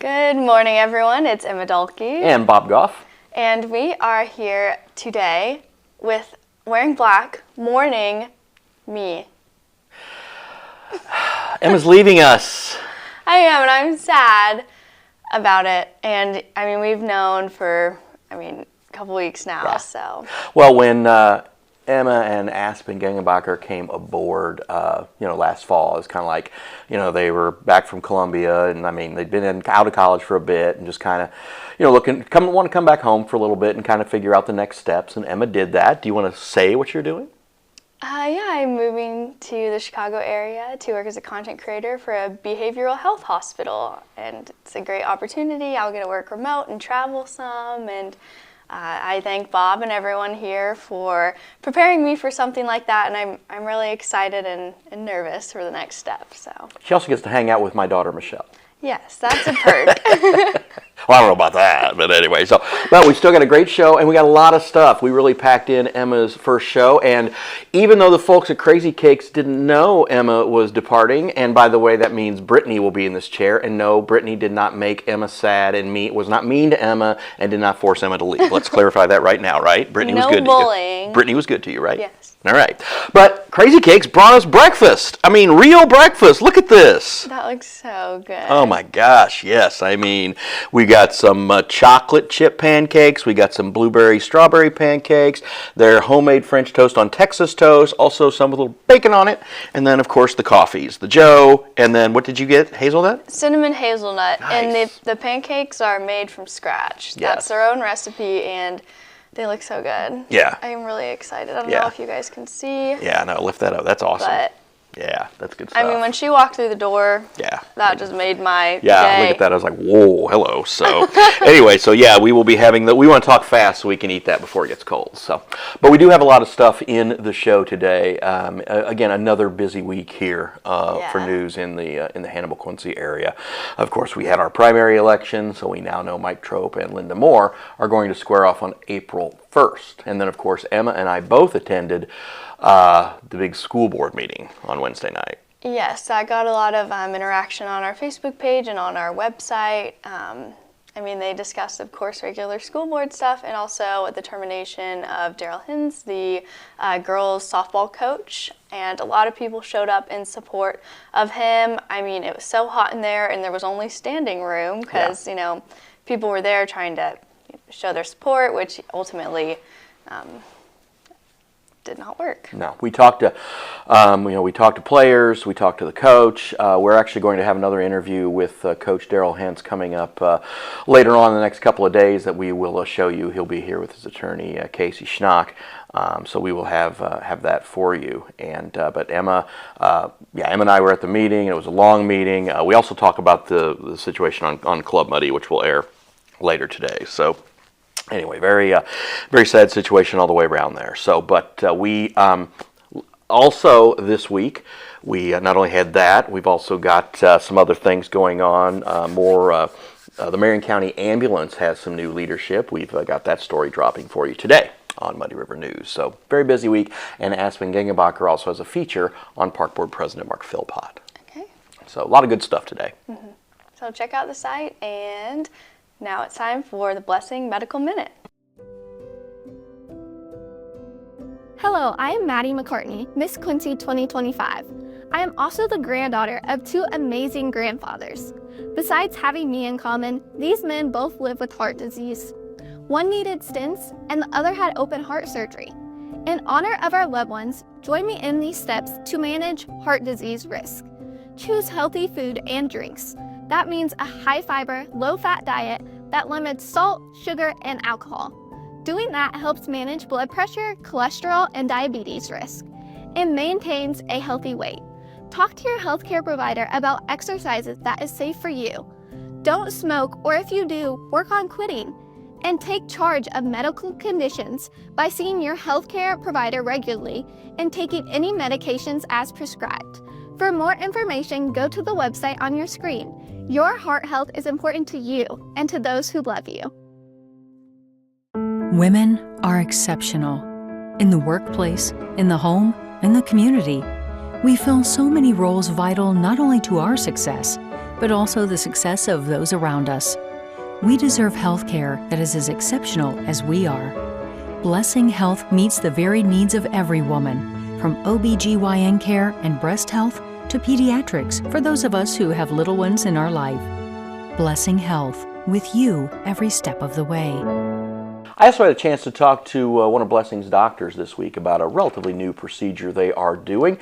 Good morning, everyone. It's Emma Dalke. And Bob Goff. And we are here today with wearing black, mourning me. Emma's leaving us. I am, and I'm sad about it. And, I mean, we've known for, a couple weeks now, Yeah. so. Well, when Emma and Aspen Gengenbacher came aboard, last fall, it was kind of like, they were back from Columbia, and they'd been out of college for a bit, and just kind of, want to come back home for a little bit and kind of figure out the next steps. And Emma did that. Do you want to say what you're doing? I'm moving to the Chicago area to work as a content creator for a behavioral health hospital, and it's a great opportunity. I'll get to work remote and travel some, and I thank Bob and everyone here for preparing me for something like that, and I'm really excited and nervous for the next step. So She also gets to hang out with my daughter, Michelle. Yes, that's a perk. Well, I don't know about that, but anyway. But we still got a great show, and we got a lot of stuff. We really packed in Emma's first show, and even though the folks at Crazy Cakes didn't know Emma was departing, and by the way, that means Brittany will be in this chair, and no, Brittany did not make Emma sad and was not mean to Emma, and did not force Emma to leave. Let's clarify that right now, right? Brittany was good bullying. to you. Brittany was good to you, right? Yes. All right. But Crazy Cakes brought us breakfast. Real breakfast. Look at this. That looks so good. Oh my gosh, yes. We got some chocolate chip pancakes. We got some blueberry strawberry pancakes. They're homemade French toast on Texas toast. Also some with a little bacon on it. And then, of course, the coffees. The Joe. And then what did you get? Hazelnut? Cinnamon hazelnut. Nice. And the pancakes are made from scratch. Yes. That's their own recipe, and they look so good. Yeah. I'm really excited. I don't know if you guys can see. Yeah, no, lift that up. That's awesome. But yeah, that's good stuff. when she walked through the door, yeah, that just made my yeah, day. Look at that. I was like, whoa, hello. So anyway, we will be having we want to talk fast so we can eat that before it gets cold. So, but we do have a lot of stuff in the show today. Again, another busy week here for news in the Hannibal Quincy area. Of course, we had our primary election, so we now know Mike Trope and Linda Moore are going to square off on April 1st. And then, of course, Emma and I both attended the big school board meeting on Wednesday night. Yes, I got a lot of interaction on our Facebook page and on our website. They discussed, of course, regular school board stuff, and also the termination of Daryl Hins, the girls softball coach, and a lot of people showed up in support of him. It was so hot in there, and there was only standing room because, people were there trying to show their support, which ultimately did not work. No, we talked to, we talked to players, we talked to the coach. We're actually going to have another interview with Coach Daryl Hens coming up later on in the next couple of days that we will show you. He'll be here with his attorney, Casey Schnock. So we will have that for you. And but Emma, Emma and I were at the meeting. It was a long meeting. We also talk about the situation on Club Muddy, which will air later today. So. Anyway, very sad situation all the way around there. So, but we also this week we not only had that, we've also got some other things going on. The Marion County Ambulance has some new leadership. We've got that story dropping for you today on Muddy River News. So, very busy week. And Aspen Gengenbacher also has a feature on Park Board President Mark Philpott. Okay. So, a lot of good stuff today. Mm-hmm. So check out the site, and now it's time for the Blessing Medical Minute. Hello, I am Maddie McCartney, Miss Quincy 2025. I am also the granddaughter of two amazing grandfathers. Besides having me in common, these men both live with heart disease. One needed stents and the other had open heart surgery. In honor of our loved ones, join me in these steps to manage heart disease risk. Choose healthy food and drinks. That means a high-fiber, low-fat diet that limits salt, sugar, and alcohol. Doing that helps manage blood pressure, cholesterol, and diabetes risk, and maintains a healthy weight. Talk to your healthcare provider about exercises that is safe for you. Don't smoke, or if you do, work on quitting. And take charge of medical conditions by seeing your healthcare provider regularly and taking any medications as prescribed. For more information, go to the website on your screen. Your heart health is important to you and to those who love you. Women are exceptional. In the workplace, in the home, in the community. We fill so many roles vital not only to our success, but also the success of those around us. We deserve health care that is as exceptional as we are. Blessing Health meets the varied needs of every woman, from OBGYN care and breast health to pediatrics for those of us who have little ones in our life. Blessing Health, with you every step of the way. I also had a chance to talk to one of Blessing's doctors this week about a relatively new procedure they are doing.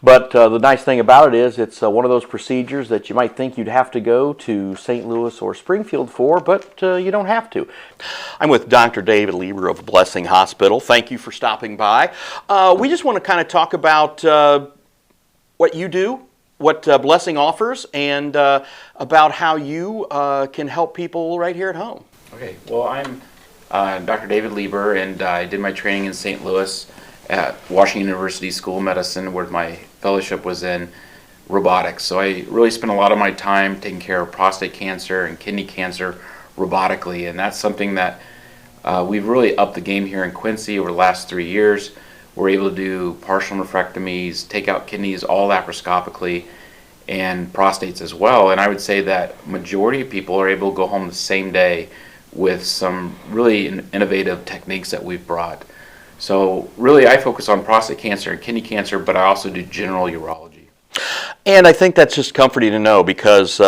But the nice thing about it is it's one of those procedures that you might think you'd have to go to St. Louis or Springfield for, but you don't have to. I'm with Dr. David Lieber of Blessing Hospital. Thank you for stopping by. We just want to kind of talk about what you do, what Blessing offers, and about how you can help people right here at home. Okay, well, I'm Dr. David Lieber, and I did my training in St. Louis at Washington University School of Medicine, where my fellowship was in robotics. So I really spent a lot of my time taking care of prostate cancer and kidney cancer robotically, and that's something that we've really upped the game here in Quincy over the last 3 years. We're able to do partial nephrectomies, take out kidneys all laparoscopically, and prostates as well. And I would say that majority of people are able to go home the same day with some really innovative techniques that we've brought. So really I focus on prostate cancer and kidney cancer, but I also do general urology. And I think that's just comforting to know, because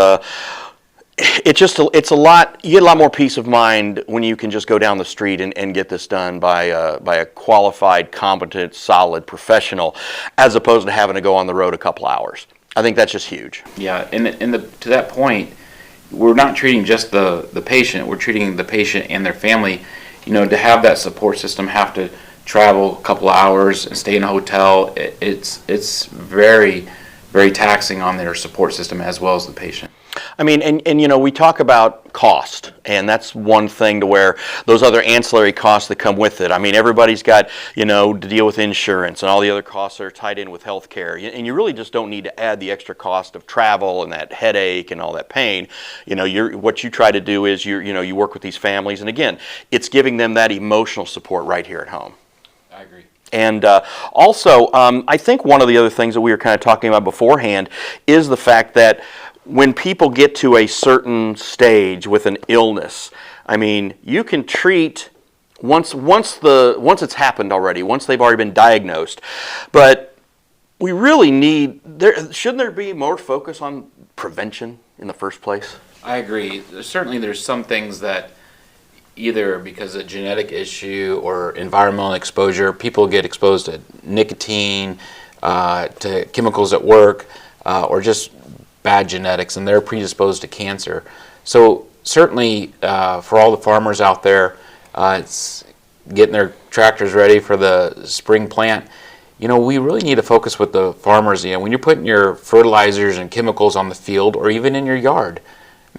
it's a lot. You get a lot more peace of mind when you can just go down the street and get this done by a qualified, competent, solid professional, as opposed to having to go on the road a couple hours. I think that's just huge. Yeah, and to that point, we're not treating just the patient. We're treating the patient and their family. You know, to have that support system, have to travel a couple of hours and stay in a hotel. It's very, very taxing on their support system as well as the patient. I mean, and you know, we talk about cost, and that's one thing to where those other ancillary costs that come with it. I mean, everybody's got, you know, to deal with insurance and all the other costs that are tied in with health care. And you really just don't need to add the extra cost of travel and that headache and all that pain. You know, what you try to do is you work with these families, and again, it's giving them that emotional support right here at home. I agree. And also, I think one of the other things that we were kind of talking about beforehand is the fact that when people get to a certain stage with an illness, I mean, you can treat once it's happened already, once they've already been diagnosed. But we really shouldn't there be more focus on prevention in the first place? I agree. Certainly there's some things that either because of genetic issue or environmental exposure, people get exposed to nicotine, to chemicals at work, or just bad genetics, and they're predisposed to cancer. So certainly for all the farmers out there, it's getting their tractors ready for the spring plant. You know, we really need to focus with the farmers. You know, when you're putting your fertilizers and chemicals on the field or even in your yard,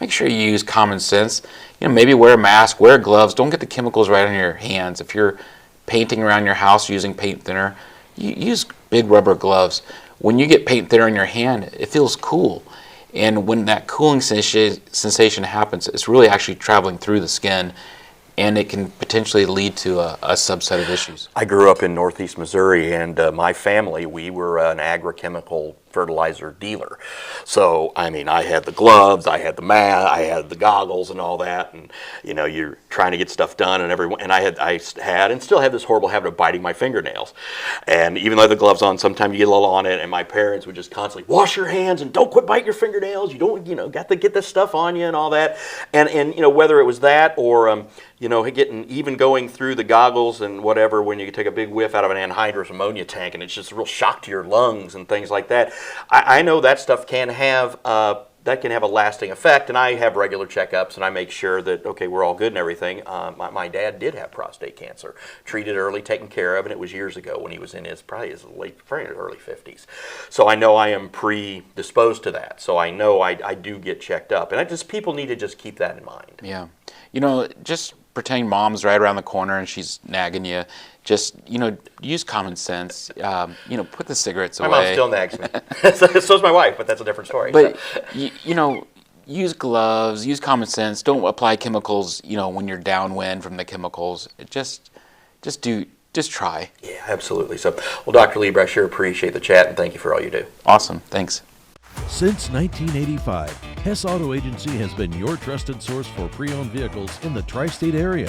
make sure you use common sense. You know, maybe wear a mask, wear gloves, don't get the chemicals right on your hands. If you're painting around your house using paint thinner, you use big rubber gloves. When you get paint thinner in your hand, it feels cool. And when that cooling sensation happens, it's really actually traveling through the skin, and it can potentially lead to a subset of issues. I grew up in Northeast Missouri, and my family, we were an agrochemical fertilizer dealer. So, I mean, I had the gloves, I had the mask, I had the goggles and all that, and you know, you're trying to get stuff done, and I had and still have this horrible habit of biting my fingernails. And even though I had the gloves on, sometimes you get a little on it, and my parents would just constantly wash your hands and don't quit biting your fingernails. You don't, got to get this stuff on you and all that. And you know, whether it was that or even going through the goggles and whatever, when you take a big whiff out of an anhydrous ammonia tank, and it's just a real shock to your lungs and things like that. I know that stuff can have a lasting effect, and I have regular checkups, and I make sure that, okay, we're all good and everything. My dad did have prostate cancer, treated early, taken care of, and it was years ago when he was in his probably early 50s. So I know I am predisposed to that. So I know I do get checked up, and people need to just keep that in mind. Yeah, you know, just pretending mom's right around the corner and she's nagging you. Just, use common sense. Put the cigarettes away. My mom still nags me. So's my wife, but that's a different story. But, use gloves, use common sense. Don't apply chemicals, when you're downwind from the chemicals. Just try. Yeah, absolutely. So, well, Dr. Lieber, I sure appreciate the chat, and thank you for all you do. Awesome. Thanks. Since 1985, Hess Auto Agency has been your trusted source for pre-owned vehicles in the tri-state area.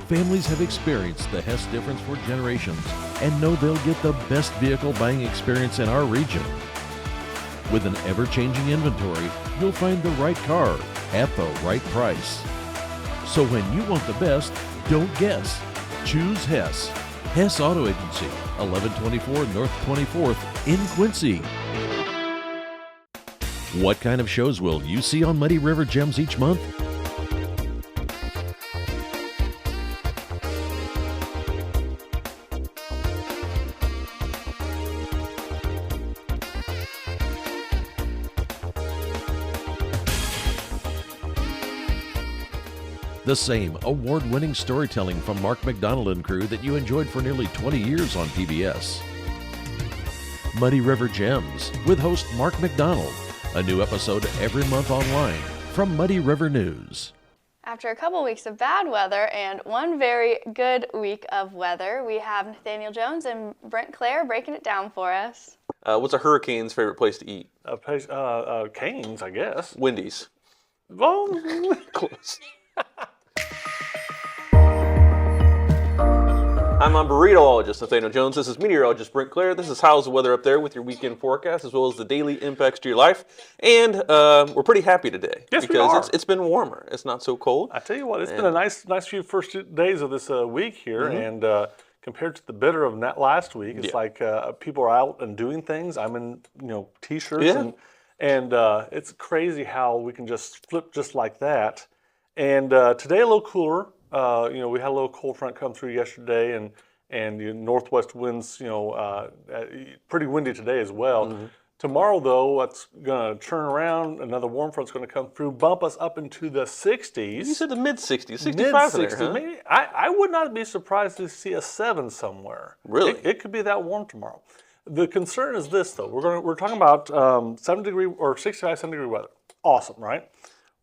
Families have experienced the Hess difference for generations and know they'll get the best vehicle buying experience in our region. With an ever-changing inventory, you'll find the right car at the right price. So when you want the best, don't guess. Choose Hess. Hess Auto Agency, 1124 North 24th in Quincy. What kind of shows will you see on Muddy River Gems each month? The same award-winning storytelling from Mark McDonald and crew that you enjoyed for nearly 20 years on PBS. Muddy River Gems with host Mark McDonald. A new episode every month online from Muddy River News. After a couple weeks of bad weather and one very good week of weather, we have Nathaniel Jones and Brent Clare breaking it down for us. What's a hurricane's favorite place to eat? Cane's, I guess. Wendy's. Well, Close. I'm on burritologist Nathaniel Jones. This is meteorologist Brent Clare. This is how's the weather up there with your weekend forecast, as well as the daily impacts to your life. And we're pretty happy today Yes, we because are. it's been warmer. It's not so cold. I tell you what, it's been a nice few first 2 days of this week here, and compared to the bitter of last week, it's like people are out and doing things. I'm in t-shirts, and it's crazy how we can just flip just like that. And today a little cooler. We had a little cold front come through yesterday, and the northwest winds, pretty windy today as well. Tomorrow, though, it's going to turn around. Another warm front's going to come through, bump us up into the 60s. You said the mid-60s, 65 Mid-60s. there, huh? Maybe, I would not be surprised to see a 7 somewhere. Really? It could be that warm tomorrow. The concern is this, though. We're talking about 7-degree or 65, 7-degree weather. Awesome, right?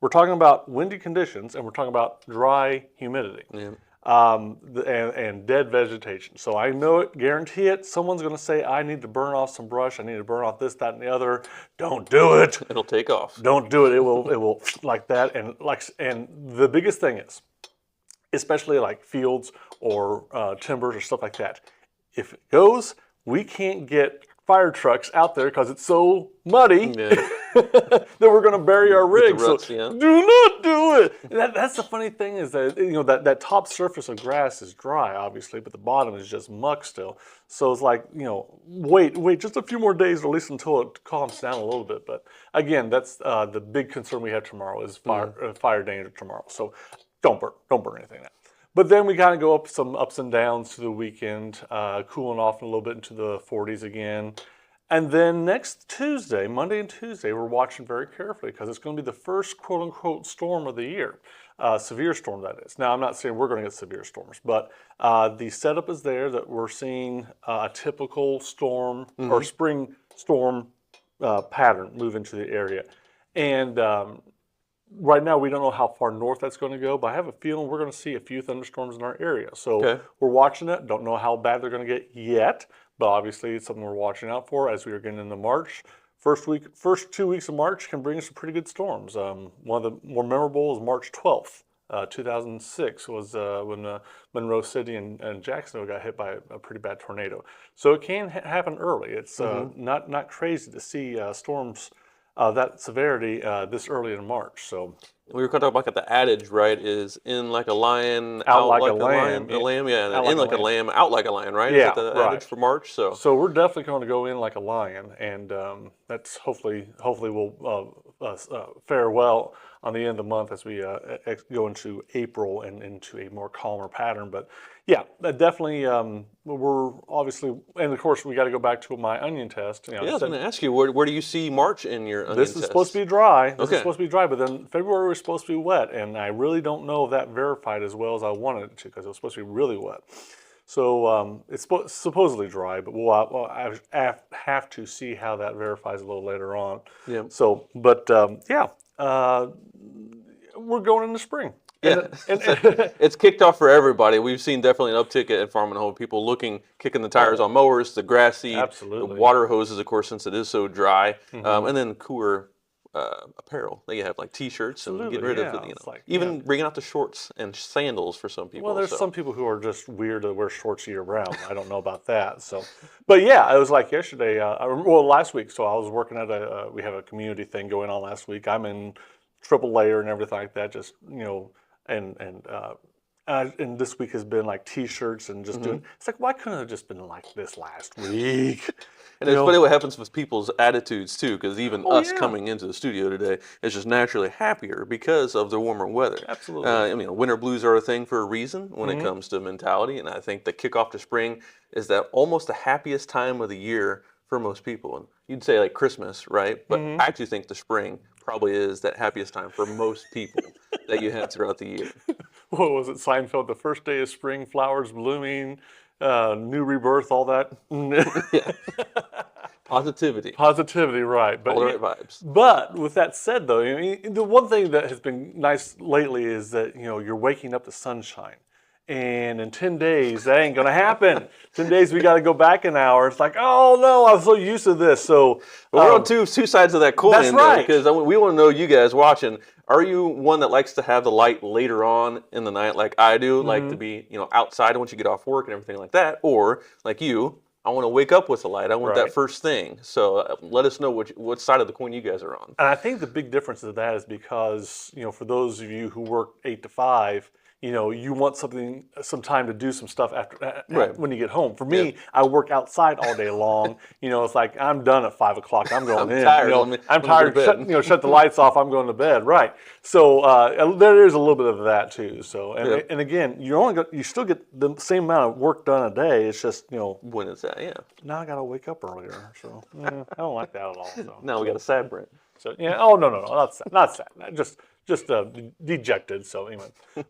We're talking about windy conditions, and we're talking about dry humidity. And dead vegetation. So I know it, guarantee it. Someone's going to say, I need to burn off some brush. I need to burn off this, that, and the other. Don't do it. It'll take off. Don't do it. It will like that. And the biggest thing is, especially like fields or timbers or stuff like that, if it goes, we can't get fire trucks out there because it's so muddy that we're going to bury our rigs. ruts, so do not do it. That's the funny thing is that that top surface of grass is dry, obviously, but the bottom is just muck still. So it's like, wait just a few more days, or at least until it calms down a little bit. But again, that's the big concern we have tomorrow is fire danger tomorrow. So don't burn anything now. But then we kind of go up some ups and downs to the weekend, cooling off a little bit into the 40s again. And then next Tuesday, Monday and Tuesday, we're watching very carefully because it's going to be the first quote-unquote storm of the year. Severe storm, that is. Now, I'm not saying we're going to get severe storms, but the setup is there that we're seeing a typical storm or spring storm pattern move into the area. And right now, we don't know how far north that's going to go, but I have a feeling we're going to see a few thunderstorms in our area. So we're watching it. Don't know how bad they're going to get yet, but obviously it's something we're watching out for as we are getting into March. First 2 weeks of March can bring us some pretty good storms. One of the more memorable is March 12th, 2006 was when Monroe City and Jacksonville got hit by a pretty bad tornado. So it can happen early. It's not crazy to see storms that severity this early in March. So we were talking about the adage, right? Is in like a lion, out like a lamb. A lamb, yeah. In like a lamb, out like a lion, right? Yeah, is that the adage for March? So we're definitely going to go in like a lion, and that's hopefully will fare well on the end of the month as we go into April and into a more calmer pattern. But yeah, definitely we're obviously, and of course we got to go back to my onion test. I was going to ask you, where do you see March in your onion test? This is supposed to be dry. This is supposed to be dry, but then February was supposed to be wet, and I really don't know if that verified as well as I wanted it to because it was supposed to be really wet. So it's supposedly dry, but I have to see how that verifies a little later on. Yeah. So, but we're going into spring. Yeah, it's kicked off for everybody. We've seen definitely an uptick at Farm and Home. People kicking the tires on mowers, the grass seed, the water hoses, of course, since it is so dry, and then cooler apparel. They have like T-shirts and Absolutely, getting rid yeah. of It's like, even bringing out the shorts and sandals for some people. Well, there's so. some people who are just weird to wear shorts year round. I don't know about that. So, but yeah, it was like yesterday. Last week. So I was working at we have a community thing going on last week. I'm in triple layer and everything like that. Just and this week has been like T-shirts and just doing. It's like, why couldn't it have just been like this last week? And it's funny what happens with people's attitudes too, because even us yeah. coming into the studio today is just naturally happier because of the warmer weather. Absolutely. I mean, winter blues are a thing for a reason when it comes to mentality, and I think the kickoff to spring is that almost the happiest time of the year for most people. And you'd say like Christmas, right? But I actually think the spring probably is that happiest time for most people that you have throughout the year. What was it, Seinfeld? The first day of spring, flowers blooming, new rebirth, all that. Yeah. Positivity, right? But all the right vibes. But with that said, though, the one thing that has been nice lately is that you're waking up to sunshine. And in 10 days, that ain't going to happen. 10 days, we got to go back an hour. It's like, oh, no, I'm so used to this. So we're on two sides of that coin. That's right. Because we want to know, you guys watching, are you one that likes to have the light later on in the night like I do, like to be outside once you get off work and everything like that? Or like you, I want to wake up with the light. I want that first thing. So let us know what side of the coin you guys are on. And I think the big difference of that is because, for those of you who work 8 to 5, you want some time to do some stuff after when you get home. For me, I work outside all day long. It's like I'm done at 5 o'clock. I'm going in. Tired. I'm tired. Shut the lights off. I'm going to bed. Right. So there is a little bit of that too. So and again, you still get the same amount of work done a day. It's just when it's that. Yeah. Now I got to wake up earlier. So I don't like that at all. So. Now we got a sad Brent. So yeah. Oh no, not sad. Just dejected. So anyway,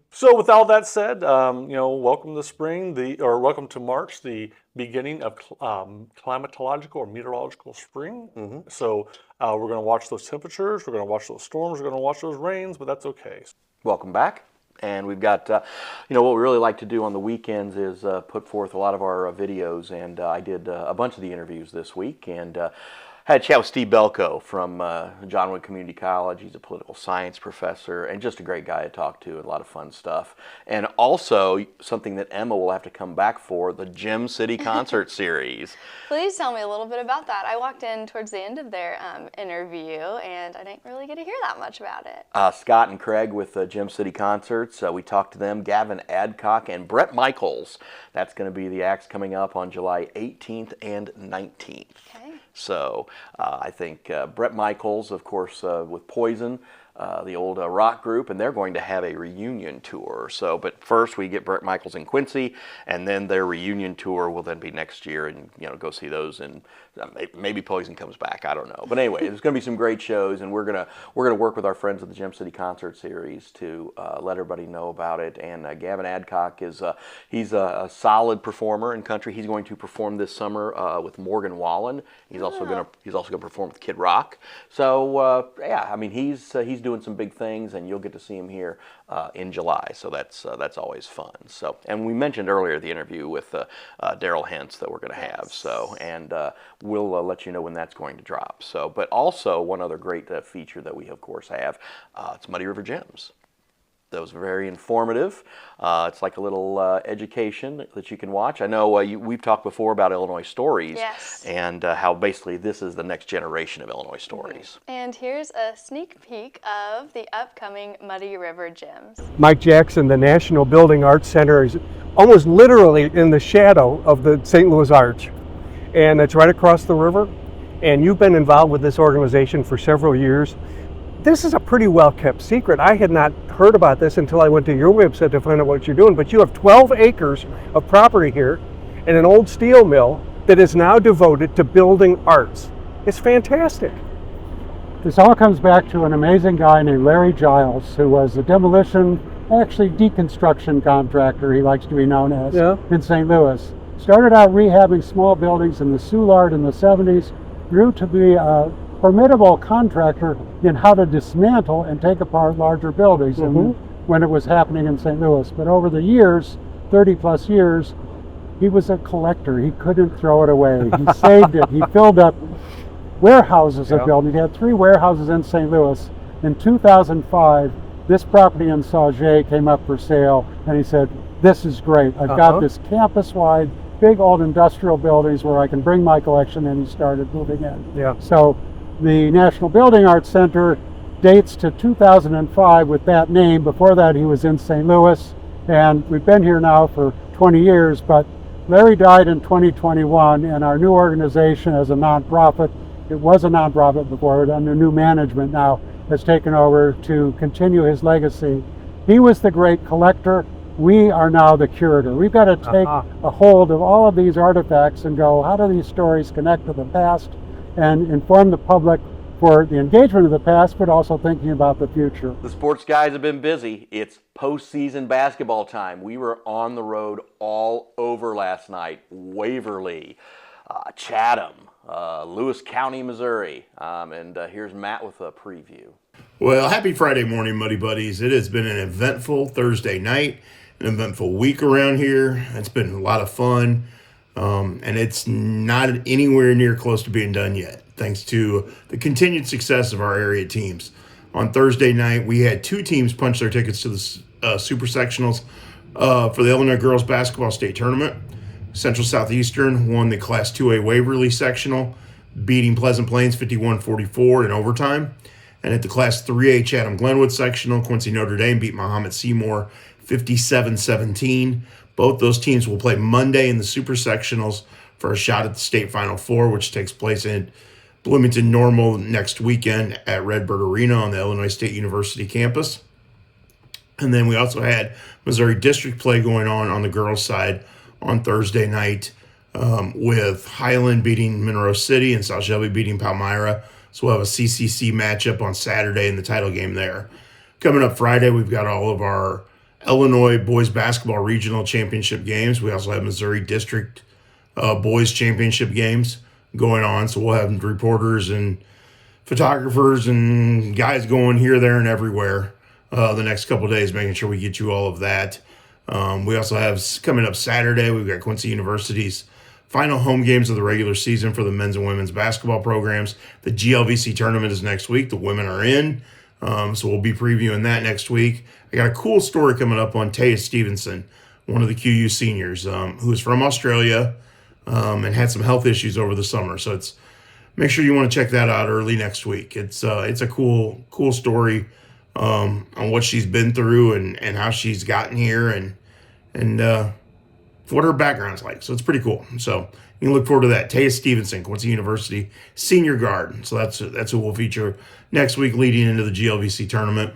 so with all that said, welcome to spring, welcome to March, the beginning of climatological or meteorological spring. So we're going to watch those temperatures, we're going to watch those storms, we're going to watch those rains, but that's okay. Welcome back. And we've got, what we really like to do on the weekends is put forth a lot of our videos, and I did a bunch of the interviews this week, and had a chat with Steve Belko from John Wood Community College. He's a political science professor and just a great guy to talk to, and a lot of fun stuff. And also something that Emma will have to come back for, the Gem City Concert Series. Please tell me a little bit about that. I walked in towards the end of their interview, and I didn't really get to hear that much about it. Scott and Craig with Gem City Concerts. We talked to them, Gavin Adcock and Brett Michaels. That's going to be the acts coming up on July 18th and 19th. Okay. So I think Brett Michaels, of course, with Poison, the old rock group, and they're going to have a reunion tour. So, but first we get Brett Michaels in Quincy, and then their reunion tour will then be next year, and go see those. And maybe Poison comes back. I don't know. But anyway, there's going to be some great shows, and we're gonna work with our friends at the Gem City Concert Series to let everybody know about it. And Gavin Adcock is he's a solid performer in country. He's going to perform this summer with Morgan Wallen. He's also going to perform with Kid Rock. So yeah, I mean he's doing some big things, and you'll get to see him here in July. So that's always fun. So, and we mentioned earlier the interview with Daryl Hentz that we're going to have. So, and we'll let you know when that's going to drop. So, but also one other great feature that we of course have, it's Muddy River Gems. That was very informative. It's like a little education that you can watch. I know we've talked before about Illinois Stories, yes, and how basically this is the next generation of Illinois Stories. And here's a sneak peek of the upcoming Muddy River Gems. Mike Jackson, the National Building Arts Center, is almost literally in the shadow of the St. Louis Arch, and it's right across the river. And you've been involved with this organization for several years. This is a pretty well-kept secret. I had not heard about this until I went to your website to find out what you're doing, but you have 12 acres of property here and an old steel mill that is now devoted to building arts. It's fantastic. This all comes back to an amazing guy named Larry Giles, who was a demolition, actually deconstruction contractor, he likes to be known as, in St. Louis. Started out rehabbing small buildings in the Soulard in the 70s, grew to be a formidable contractor in how to dismantle and take apart larger buildings when it was happening in St. Louis. But over the years, 30 plus years, he was a collector. He couldn't throw it away. He saved it. He filled up warehouses of buildings. He had 3 warehouses in St. Louis. In 2005, this property in Sauget came up for sale, and he said, this is great. I've got this campus-wide, big old industrial buildings where I can bring my collection, and he started moving in. Yeah. So the National Building Arts Center dates to 2005 with that name. Before that, he was in St. Louis, and we've been here now for 20 years, but Larry died in 2021, and our new organization as a nonprofit, it was a nonprofit before, under new management now, has taken over to continue his legacy. He was the great collector. We are now the curator. We've got to take a hold of all of these artifacts and go, how do these stories connect to the past, and inform the public for the engagement of the past, but also thinking about the future. The sports guys have been busy. It's postseason basketball time. We were on the road all over last night. Waverly, Chatham, Lewis County, Missouri. And here's Matt with a preview. Well, happy Friday morning, Muddy Buddies. It has been an eventful Thursday night, an eventful week around here. It's been a lot of fun, and it's not anywhere near close to being done yet, thanks to the continued success of our area teams. On Thursday night, we had 2 teams punch their tickets to the Super Sectionals for the Illinois Girls Basketball State Tournament. Central Southeastern won the Class 2A Waverly Sectional, beating Pleasant Plains 51-44 in overtime. And at the Class 3A Chatham Glenwood Sectional, Quincy Notre Dame beat Mahomet Seymour 57-17. Both those teams will play Monday in the Super Sectionals for a shot at the state Final Four, which takes place in Bloomington Normal next weekend at Redbird Arena on the Illinois State University campus. And then we also had Missouri District play going on the girls' side on Thursday night, with Highland beating Monroe City and South Shelby beating Palmyra. So we'll have a CCC matchup on Saturday in the title game there. Coming up Friday, we've got all of our Illinois Boys Basketball Regional Championship games. We also have Missouri District Boys Championship games going on. So we'll have reporters and photographers and guys going here, there, and everywhere the next couple of days, making sure we get you all of that. We also have, coming up Saturday, we've got Quincy University's final home games of the regular season for the men's and women's basketball programs. The GLVC tournament is next week. The women are in, so we'll be previewing that next week. I got a cool story coming up on Taya Stevenson, one of the QU seniors, who is from Australia and had some health issues over the summer. So make sure you want to check that out early next week. It's a cool story on what she's been through and how she's gotten here and what her background's like. So it's pretty cool. So you can look forward to that. Taya Stevenson, Quincy University senior guard. So that's who we'll feature next week leading into the GLVC tournament.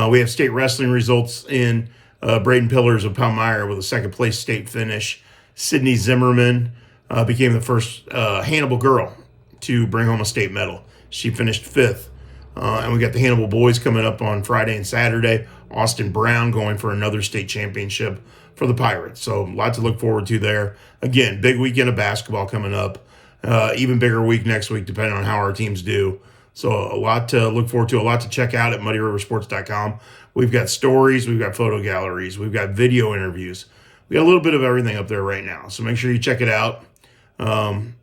We have state wrestling results in Braden Pillars of Palmyra with a second place state finish. Sydney Zimmerman became the first Hannibal girl to bring home a state medal. She finished 5th. And we got the Hannibal boys coming up on Friday and Saturday. Austin Brown going for another state championship for the Pirates. So a lot to look forward to there. Again, big weekend of basketball coming up. Even bigger week next week, depending on how our teams do. So a lot to look forward to, a lot to check out at muddyriversports.com. We've got stories, we've got photo galleries, we've got video interviews. We got a little bit of everything up there right now. So make sure you check it out. And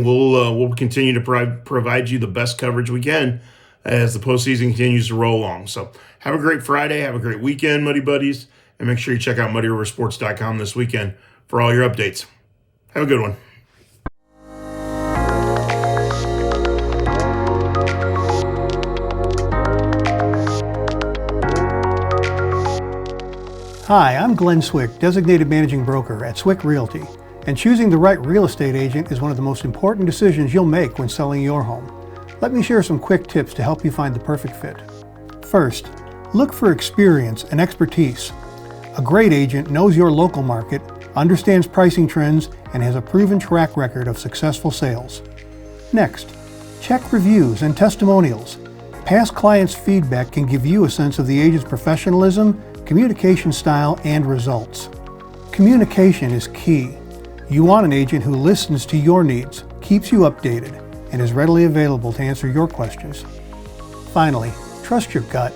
we'll continue to provide you the best coverage we can as the postseason continues to roll along. So have a great Friday, have a great weekend, Muddy Buddies, and make sure you check out muddyriversports.com this weekend for all your updates. Have a good one. Hi, I'm Glenn Swick, Designated Managing Broker at Swick Realty, and choosing the right real estate agent is one of the most important decisions you'll make when selling your home. Let me share some quick tips to help you find the perfect fit. First, look for experience and expertise. A great agent knows your local market, understands pricing trends, and has a proven track record of successful sales. Next, check reviews and testimonials. Past clients' feedback can give you a sense of the agent's professionalism, communication style, and results. Communication is key. You want an agent who listens to your needs, keeps you updated, and is readily available to answer your questions. Finally, trust your gut.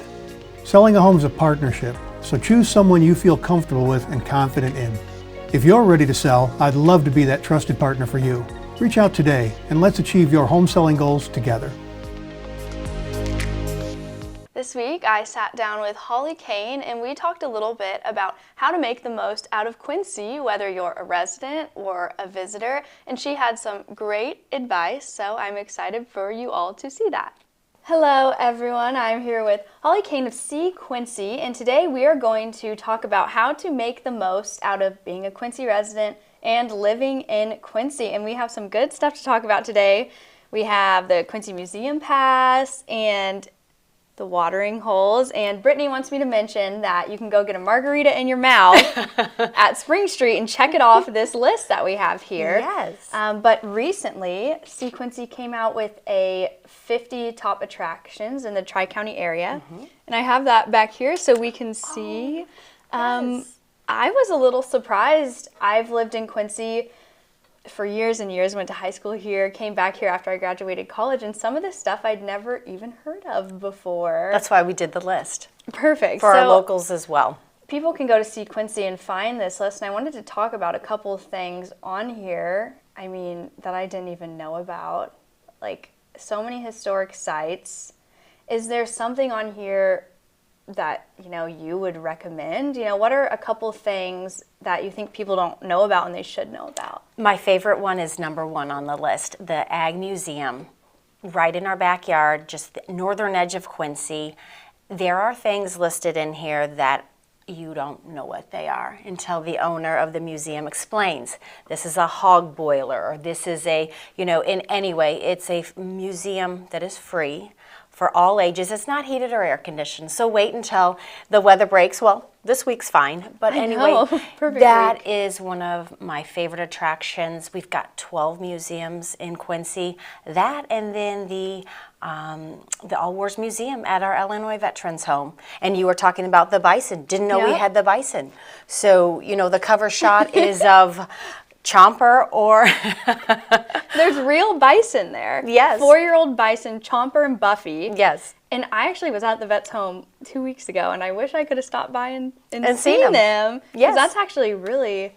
Selling a home is a partnership, so choose someone you feel comfortable with and confident in. If you're ready to sell, I'd love to be that trusted partner for you. Reach out today and let's achieve your home selling goals together. This week, I sat down with Holly Kane and we talked a little bit about how to make the most out of Quincy, whether you're a resident or a visitor, and she had some great advice, so I'm excited for you all to see that. Hello everyone, I'm here with Holly Kane of See Quincy, and today we are going to talk about how to make the most out of being a Quincy resident and living in Quincy, and we have some good stuff to talk about today. We have the Quincy Museum Pass and the watering holes, and Brittany wants me to mention that you can go get a margarita in your mouth at Spring Street and check it off this list that we have here. Yes. But recently, See Quincy came out with a 50 top attractions in the Tri-County area, and I have that back here so we can see. Yes. I was a little surprised. I've lived in Quincy for years and years, went to high school here, came back here after I graduated college, and some of this stuff I'd never even heard of before. That's why we did the list. Perfect. For our locals as well. People can go to See Quincy and find this list, and I wanted to talk about a couple of things on here, that I didn't even know about. Like, so many historic sites. Is there something on here that, you would recommend? What are a couple things that you think people don't know about and they should know about? My favorite one is number one on the list, the Ag Museum, right in our backyard, just the northern edge of Quincy. There are things listed in here that you don't know what they are until the owner of the museum explains. This is a hog boiler, or this is a, in any way, it's a museum that is free for all ages. It's not heated or air conditioned, so wait until the weather breaks. Well, this week's fine, but anyway, that is one of my favorite attractions. We've got 12 museums in Quincy. That, and then the All Wars Museum at our Illinois Veterans Home. And you were talking about the bison. Didn't know we had the bison. So, the cover shot is of Chomper or... There's real bison there. Yes. 4-year-old bison, Chomper and Buffy. Yes. And I actually was at the vet's home 2 weeks ago, and I wish I could have stopped by and seen them. Yes. That's actually really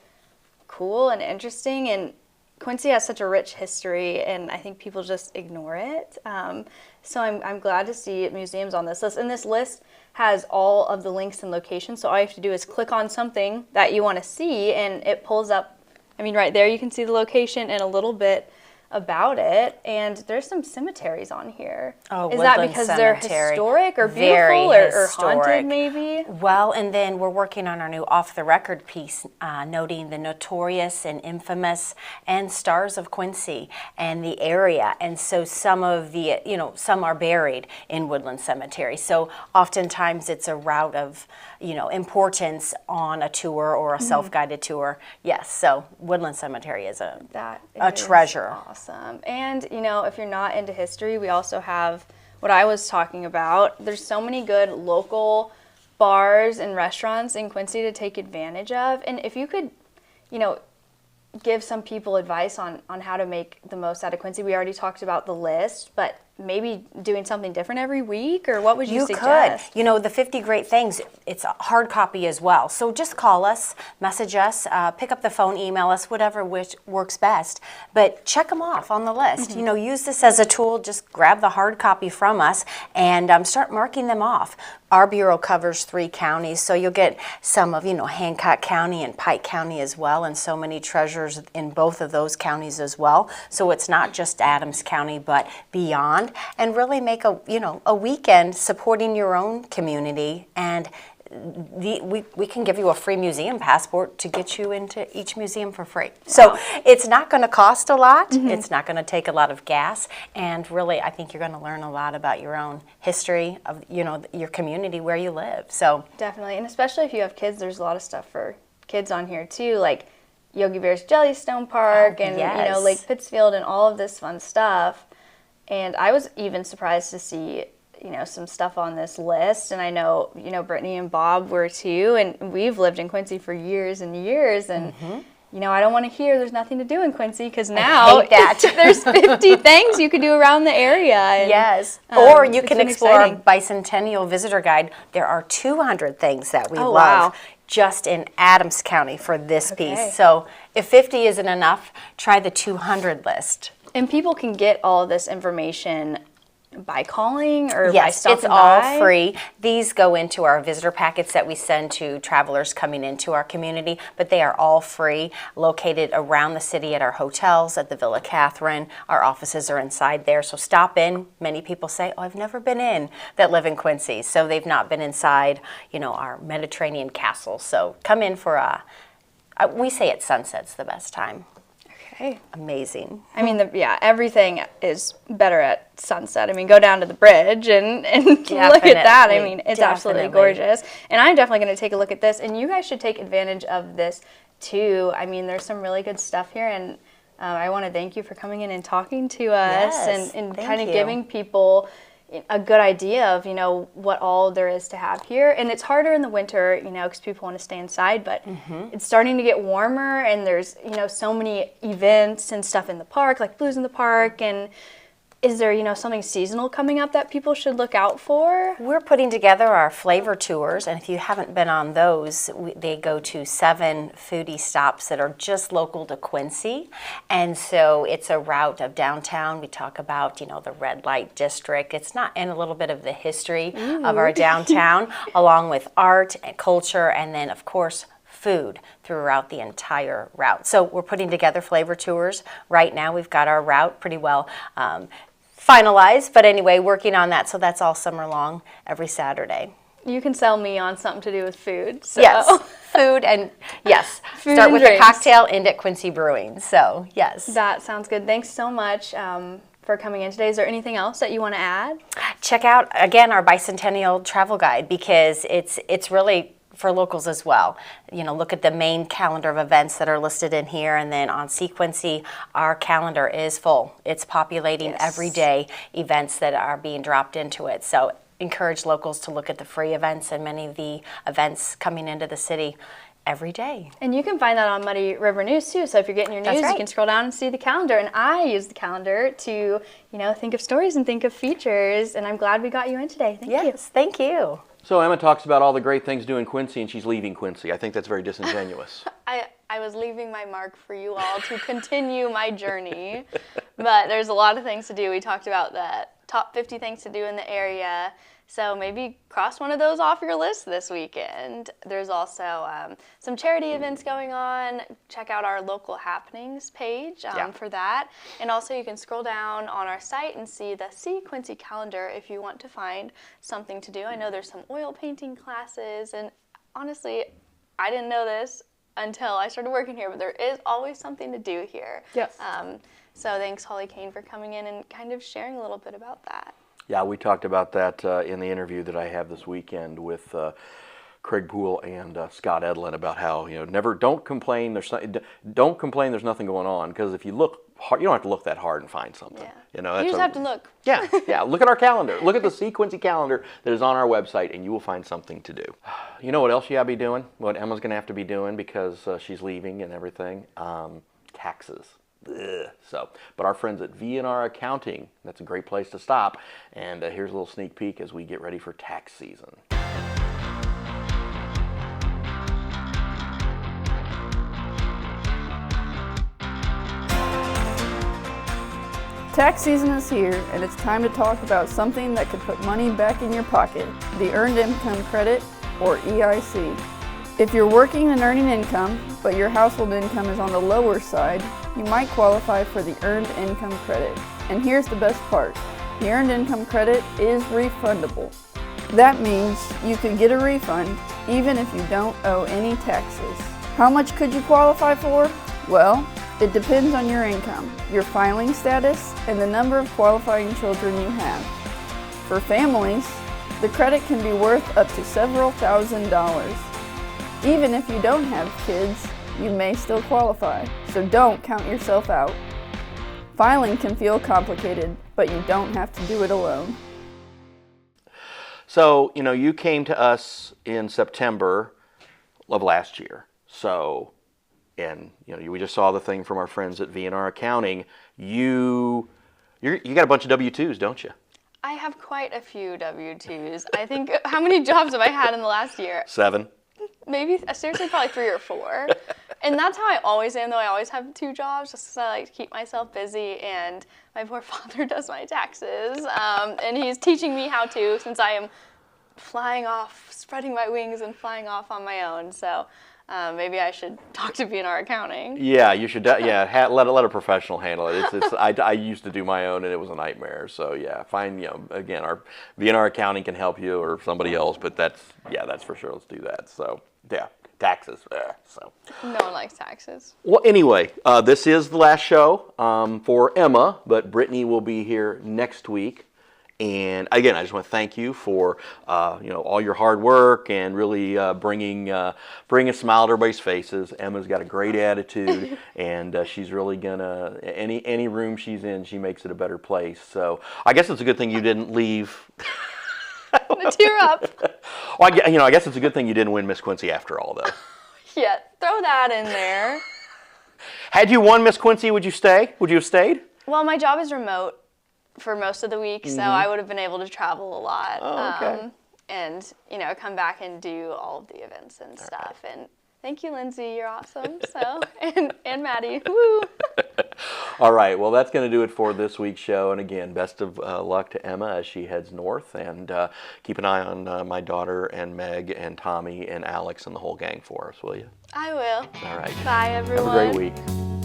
cool and interesting, and Quincy has such a rich history, and I think people just ignore it. So I'm glad to see museums on this list. And this list has all of the links and locations, so all you have to do is click on something that you want to see, and it pulls up. Right there you can see the location and a little bit about it, and there's some cemeteries on here. Oh, is that because they're historic or beautiful or haunted maybe? Well, and then we're working on our new off-the-record piece noting the notorious and infamous and stars of Quincy and the area, and so some of the, some are buried in Woodland Cemetery. So oftentimes it's a route of, importance on a tour or a self-guided tour. Yes, so Woodland Cemetery is a treasure. Awesome. And, if you're not into history, we also have what I was talking about. There's so many good local bars and restaurants in Quincy to take advantage of. And if you could, give some people advice on how to make the most out of Quincy. We already talked about the list, but maybe doing something different every week, or what would you suggest? You could. The 50 Great Things, it's a hard copy as well. So just call us, message us, pick up the phone, email us, whatever which works best. But check them off on the list. Use this as a tool. Just grab the hard copy from us and start marking them off. Our bureau covers 3 counties, so you'll get some of, Hancock County and Pike County as well, and so many treasures in both of those counties as well. So it's not just Adams County, but beyond, and really make a weekend supporting your own community. And we can give you a free museum passport to get you into each museum for free. So it's not going to cost a lot. It's not going to take a lot of gas. And really, I think you're going to learn a lot about your own history of, your community where you live. So definitely. And especially if you have kids, there's a lot of stuff for kids on here too, like Yogi Bear's Jellystone Park and, Lake Pittsfield and all of this fun stuff. And I was even surprised to see some stuff on this list, and I know, Brittany and Bob were too, and we've lived in Quincy for years and years, and I don't want to hear there's nothing to do in Quincy, because now hate that. there's 50 things you could do around the area. And, yes. Or you it's can been explore our exciting. Bicentennial Visitor Guide. There are 200 things that we Oh, love wow. just in Adams County for this Okay. piece. So if 50 isn't enough, try the 200 list. And people can get all of this information by calling or by Yes, stopping it's all by? free. These go into our visitor packets that we send to travelers coming into our community, but they are all free, located around the city at our hotels, at the Villa Catherine. Our offices are inside there, so stop in. Many people say, oh, I've never been in, that live in Quincy, so they've not been inside, our Mediterranean castle. So come in for we say at sunset's the best time. Okay. Amazing. I mean, everything is better at sunset. I mean, go down to the bridge and look at that. I mean, it's absolutely gorgeous. And I'm definitely going to take a look at this. And you guys should take advantage of this too. I mean, there's some really good stuff here. And I want to thank you for coming in and talking to us and kind of giving people a good idea of, what all there is to have here. And it's harder in the winter, because people want to stay inside, but it's starting to get warmer, and there's, so many events and stuff in the park, like Blues in the Park. And is there, something seasonal coming up that people should look out for? We're putting together our flavor tours, and if you haven't been on those, they go to 7 foodie stops that are just local to Quincy. And so it's a route of downtown. We talk about, the red light district. It's not, and a little bit of the history of our downtown, along with art and culture, and then, of course, food throughout the entire route. So we're putting together flavor tours. Right now we've got our route pretty well finalized, but anyway, working on that. So that's all summer long, every Saturday. You can sell me on something to do with food. So. Yes, food and yes. Food Start and with drinks. a cocktail, end at Quincy Brewing. So yes. That sounds good. Thanks so much for coming in today. Is there anything else that you want to add? Check out, again, our Bicentennial Travel Guide, because it's really for locals as well. Look at the main calendar of events that are listed in here, and then on Quincy, our calendar is full. It's populating every day events that are being dropped into it. So encourage locals to look at the free events and many of the events coming into the city every day. And you can find that on Muddy River News too. So if you're getting your news, you can scroll down and see the calendar. And I use the calendar to, think of stories and think of features. And I'm glad we got you in today. Thank you. Yes, thank you. So Emma talks about all the great things to do in Quincy, and she's leaving Quincy. I think that's very disingenuous. I was leaving my mark for you all to continue my journey, but there's a lot of things to do. We talked about the top 50 things to do in the area, so maybe cross one of those off your list this weekend. There's also some charity events going on. Check out our local happenings page for that. And also you can scroll down on our site and see the See Quincy calendar if you want to find something to do. I know there's some oil painting classes, and honestly, I didn't know this until I started working here, but there is always something to do here. Yes. So thanks, Holly Kane, for coming in and kind of sharing a little bit about that. Yeah, we talked about that in the interview that I have this weekend with Craig Poole and Scott Edlin about how don't complain. Don't complain. There's nothing going on, because if you look hard, you don't have to look that hard and find something. Yeah. You just have to look. Yeah. Look at our calendar. Look at the See Quincy calendar that is on our website, and you will find something to do. You know what else you gotta be doing? What Emma's gonna have to be doing because she's leaving and everything. Taxes. Ugh. But our friends at V&R Accounting, that's a great place to stop. And here's a little sneak peek as we get ready for tax season. Tax season is here, and it's time to talk about something that could put money back in your pocket, the Earned Income Credit, or EIC. If you're working and earning income, but your household income is on the lower side, you might qualify for the Earned Income Credit. And here's the best part. The Earned Income Credit is refundable. That means you could get a refund even if you don't owe any taxes. How much could you qualify for? Well, it depends on your income, your filing status, and the number of qualifying children you have. For families, the credit can be worth up to several $1,000s. Even if you don't have kids, you may still qualify, so don't count yourself out. Filing can feel complicated, but you don't have to do it alone. So, you came to us in September of last year. So, and we just saw the thing from our friends at V&R Accounting. You got a bunch of W-2s, don't you? I have quite a few W-2s. I think, how many jobs have I had in the last year? 7. Maybe, seriously, probably 3 or 4. And that's how I always am, though. I always have 2 jobs just because I like to keep myself busy. And my poor father does my taxes. And he's teaching me how to, since I am flying off, spreading my wings and flying off on my own. So maybe I should talk to V&R Accounting. Yeah, you should. Yeah, let a professional handle it. I used to do my own, and it was a nightmare. So yeah, find again, our V&R Accounting can help you or somebody else. But that's for sure. Let's do that. So yeah, taxes. So no one likes taxes. Well, anyway, this is the last show for Emma, but Brittany will be here next week. And again, I just want to thank you for all your hard work and really bringing a smile to everybody's faces. Emma's got a great attitude, and she's really gonna any room she's in, she makes it a better place. So I guess it's a good thing you didn't leave. I'm gonna tear up. Well, I guess it's a good thing you didn't win Miss Quincy after all, though. Yeah, throw that in there. Had you won Miss Quincy, would you stay? Would you have stayed? Well, my job is remote for most of the week, so I would have been able to travel a lot. Oh, okay. And come back and do all of the events and stuff. Right. And thank you, Lindsay, you're awesome. So and Maddie, woo. All right, well, that's going to do it for this week's show. And again, best of luck to Emma as she heads north, and keep an eye on my daughter and Meg and Tommy and Alex and the whole gang for us, will you? I will. All right. Bye, everyone. Have a great week.